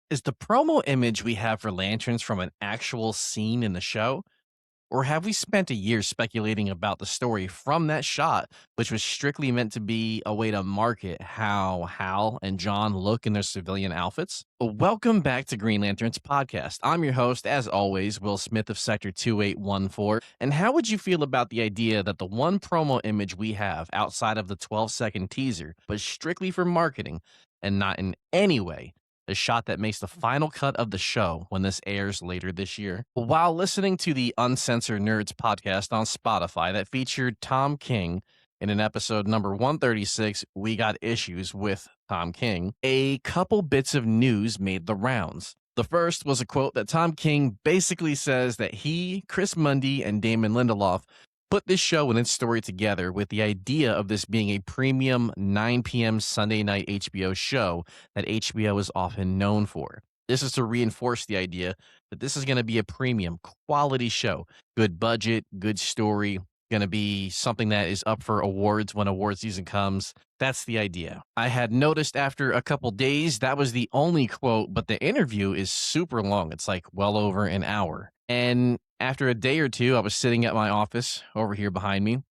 Is the promo image we have for lanterns from an actual scene in the show? Or have we spent a year speculating about the story from that shot, which was strictly meant to be a way to market how Hal and John look in their civilian outfits? Welcome back to Green Lanterns Podcast. I'm your host, as always, Will Smith of Sector 2814. And how would you feel about the idea that the one promo image we have outside of the 12-second teaser was strictly for marketing and not in any way the shot that makes the final cut of the show when this airs later this year? While listening to the Uncensored Nerds podcast on Spotify that featured Tom King in an episode number 136, We Got Issues with Tom King, a couple bits of news made the rounds. The first was a quote that Tom King basically says that he, Chris Mundy, and Damon Lindelof put this show and its story together with the idea of this being a premium 9 p.m. Sunday night HBO show that HBO is often known for. This is to reinforce the idea that this is going to be a premium quality show, good budget, good story, going to be something that is up for awards when award season comes. That's the idea. I had noticed after a couple days that was the only quote, but the interview is super long. It's like well over an hour. And after a day or two, I was sitting at my office over here behind me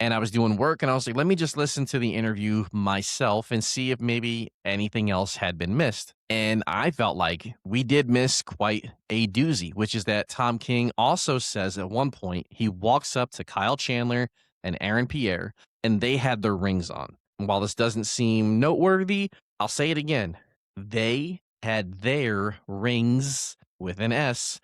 and I was doing work and I was like, let me just listen to the interview myself and see if maybe anything else had been missed. And I felt like we did miss quite a doozy, which is that Tom King also says at one point he walks up to Kyle Chandler and Aaron Pierre and they had their rings on. And while this doesn't seem noteworthy, I'll say it again. They had their rings with an S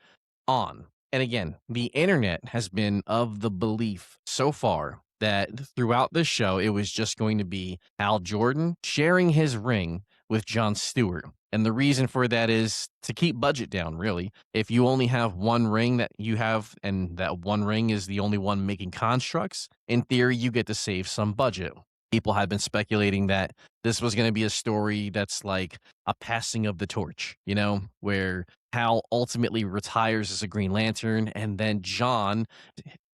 on. And again, the internet has been of the belief so far that throughout this show, it was just going to be Hal Jordan sharing his ring with Jon Stewart. And the reason for that is to keep budget down, really. If you only have one ring that you have, and that one ring is the only one making constructs, in theory, you get to save some budget. People had been speculating that this was going to be a story that's like a passing of the torch, where Hal ultimately retires as a Green Lantern and then John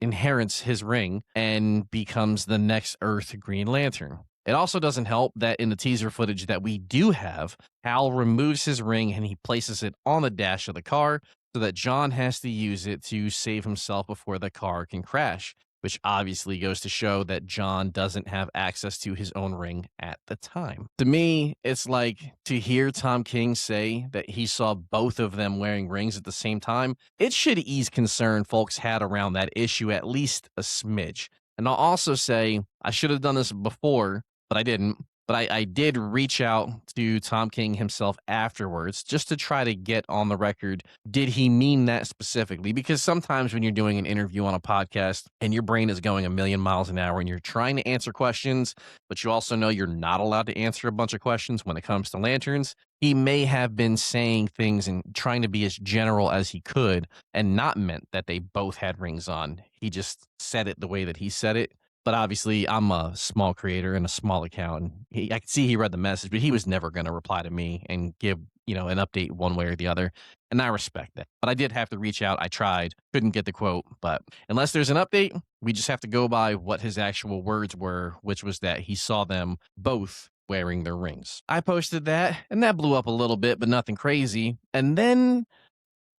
inherits his ring and becomes the next Earth Green Lantern. It also doesn't help that in the teaser footage that we do have, Hal removes his ring and he places it on the dash of the car so that John has to use it to save himself before the car can crash, which obviously goes to show that John doesn't have access to his own ring at the time. To me, it's like to hear Tom King say that he saw both of them wearing rings at the same time, it should ease concern folks had around that issue at least a smidge. And I'll also say, I should have done this before, but I didn't. But I did reach out to Tom King himself afterwards just to try to get on the record. Did he mean that specifically? Because sometimes when you're doing an interview on a podcast and your brain is going a million miles an hour and you're trying to answer questions, but you also know you're not allowed to answer a bunch of questions when it comes to lanterns, he may have been saying things and trying to be as general as he could and not meant that they both had rings on. He just said it the way that he said it. But obviously, I'm a small creator and a small account. And I could see he read the message, but he was never going to reply to me and give, an update one way or the other. And I respect that. But I did have to reach out. I tried, couldn't get the quote. But unless there's an update, we just have to go by what his actual words were, which was that he saw them both wearing their rings. I posted that, and that blew up a little bit, but nothing crazy. And then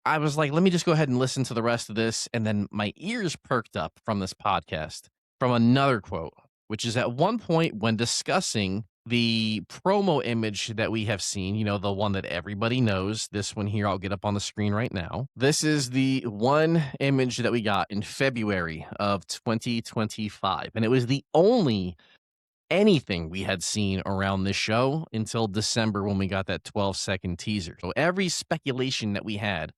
I was like, let me just go ahead and listen to the rest of this. And then my ears perked up from this podcast from another quote, which is at one point when discussing the promo image that we have seen, the one that everybody knows. This one here, I'll get up on the screen right now. This is the one image that we got in February of 2025. And it was the only anything we had seen around this show until December when we got that 12-second teaser. So every speculation that we had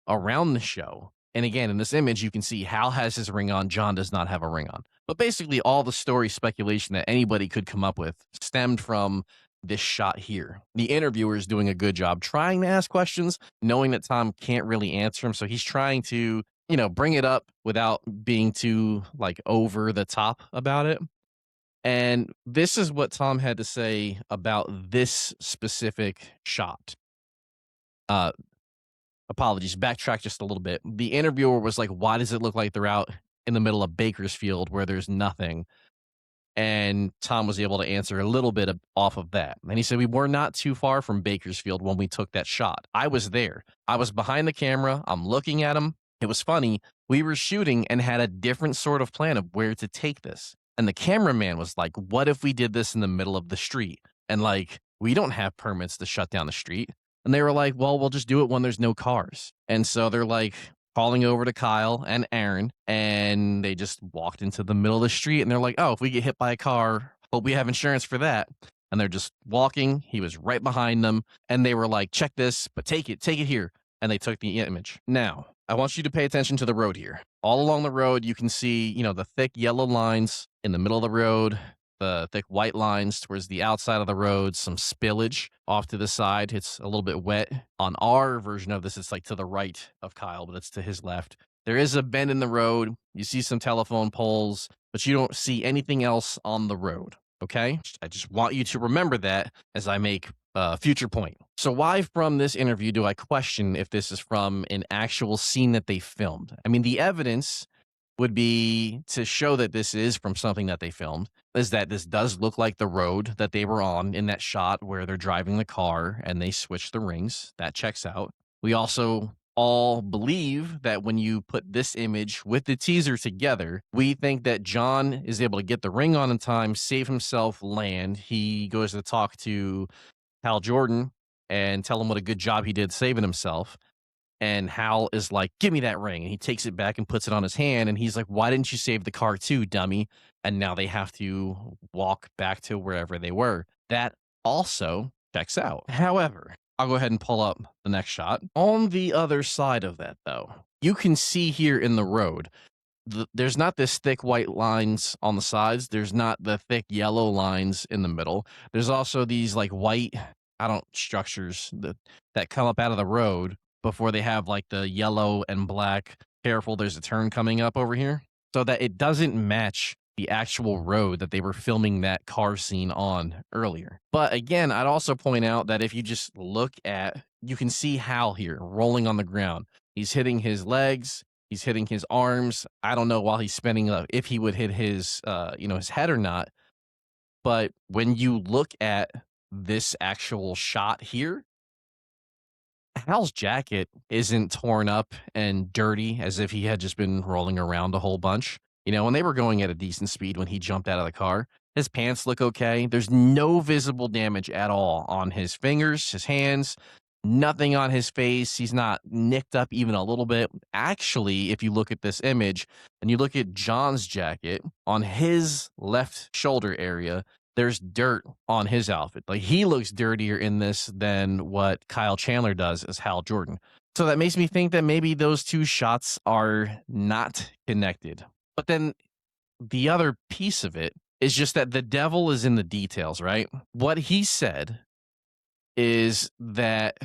around the show. And again, in this image, you can see Hal has his ring on, John does not have a ring on. But basically, all the story speculation that anybody could come up with stemmed from this shot here. The interviewer is doing a good job trying to ask questions, knowing that Tom can't really answer them. So he's trying to, bring it up without being too over the top about it. And this is what Tom had to say about this specific shot. Apologies, backtrack just a little bit. The interviewer was like, why does it look like they're out in the middle of Bakersfield where there's nothing? And Tom was able to answer a little bit off of that. And he said, we were not too far from Bakersfield when we took that shot. I was there. I was behind the camera. I'm looking at him. It was funny. We were shooting and had a different sort of plan of where to take this. And the cameraman was like, what if we did this in the middle of the street? And like, we don't have permits to shut down the street. And they were like, well, we'll just do it when there's no cars. And so they're like, calling over to Kyle and Aaron, and they just walked into the middle of the street, and they're like, oh, if we get hit by a car, hope we have insurance for that. And they're just walking. He was right behind them, and they were like, check this, but take it here. And they took the image. Now, I want you to pay attention to the road here. All along the road, you can see, the thick yellow lines in the middle of the road, the thick white lines towards the outside of the road, some spillage off to the side. It's a little bit wet. On our version of this, it's like to the right of Kyle, but it's to his left. There is a bend in the road. You see some telephone poles, but you don't see anything else on the road. Okay? I just want you to remember that as I make a future point. So why from this interview do I question if this is from an actual scene that they filmed? I mean, the evidence would be to show that this is from something that they filmed, is that this does look like the road that they were on in that shot where they're driving the car and they switch the rings. That checks out. We also all believe that when you put this image with the teaser together, we think that John is able to get the ring on in time, save himself land. He goes to talk to Hal Jordan and tell him what a good job he did saving himself. And Hal is like, give me that ring. And he takes it back and puts it on his hand. And he's like, why didn't you save the car too, dummy? And now they have to walk back to wherever they were. That also checks out. However, I'll go ahead and pull up the next shot. On the other side of that, though, you can see here in the road, there's not this thick white lines on the sides. There's not the thick yellow lines in the middle. There's also these like white, structures that come up out of the road before they have like the yellow and black, careful, there's a turn coming up over here, so that it doesn't match the actual road that they were filming that car scene on earlier. But again, I'd also point out that if you just look at, you can see Hal here rolling on the ground. He's hitting his legs, he's hitting his arms. I don't know while he's spinning if he would hit his, his head or not. But when you look at this actual shot here, Hal's jacket isn't torn up and dirty as if he had just been rolling around a whole bunch. When they were going at a decent speed when he jumped out of the car, his pants look okay. There's no visible damage at all on his fingers, his hands, nothing on his face. He's not nicked up even a little bit. Actually, if you look at this image and you look at John's jacket on his left shoulder area, there's dirt on his outfit. Like, he looks dirtier in this than what Kyle Chandler does as Hal Jordan. So that makes me think that maybe those two shots are not connected. But then the other piece of it is just that the devil is in the details, right? What he said is that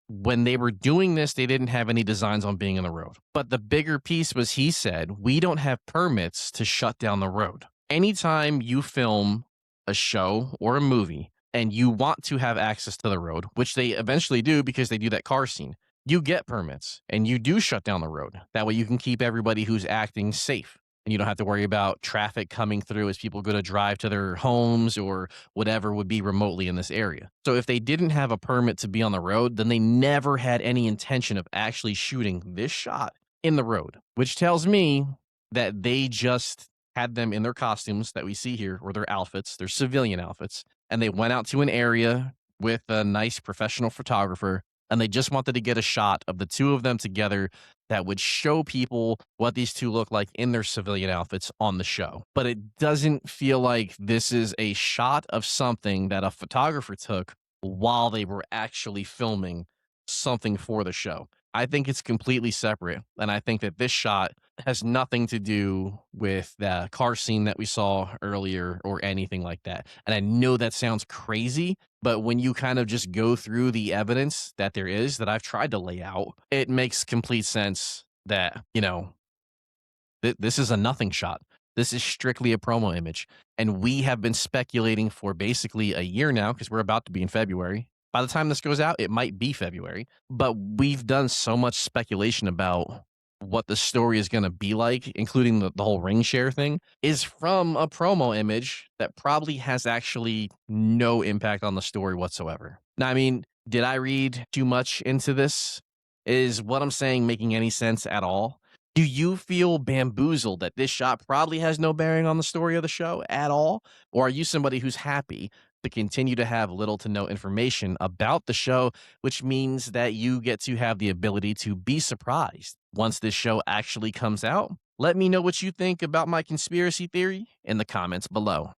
when they were doing this, they didn't have any designs on being on the road. But the bigger piece was, he said, we don't have permits to shut down the road. Anytime you film a show or a movie and you want to have access to the road, which they eventually do because they do that car scene, you get permits and you do shut down the road. That way you can keep everybody who's acting safe. And you don't have to worry about traffic coming through as people go to drive to their homes or whatever would be remotely in this area. So if they didn't have a permit to be on the road, then they never had any intention of actually shooting this shot in the road, which tells me that they just had them in their costumes that we see here, or their outfits, their civilian outfits, and they went out to an area with a nice professional photographer, and they just wanted to get a shot of the two of them together that would show people what these two look like in their civilian outfits on the show. But it doesn't feel like this is a shot of something that a photographer took while they were actually filming something for the show. I think it's completely separate, and I think that this shot has nothing to do with the car scene that we saw earlier or anything like that. And I know that sounds crazy, but when you kind of just go through the evidence that there is that I've tried to lay out, it makes complete sense that, this is a nothing shot. This is strictly a promo image. And we have been speculating for basically a year now, because we're about to be in February. By the time this goes out, it might be February, but we've done so much speculation about what the story is going to be like, including the whole ring share thing, is from a promo image that probably has actually no impact on the story whatsoever. Now, I mean, did I read too much into this? Is what I'm saying making any sense at all? Do you feel bamboozled that this shot probably has no bearing on the story of the show at all? Or are you somebody who's happy to continue to have little to no information about the show, which means that you get to have the ability to be surprised once this show actually comes out? Let me know what you think about my conspiracy theory in the comments below.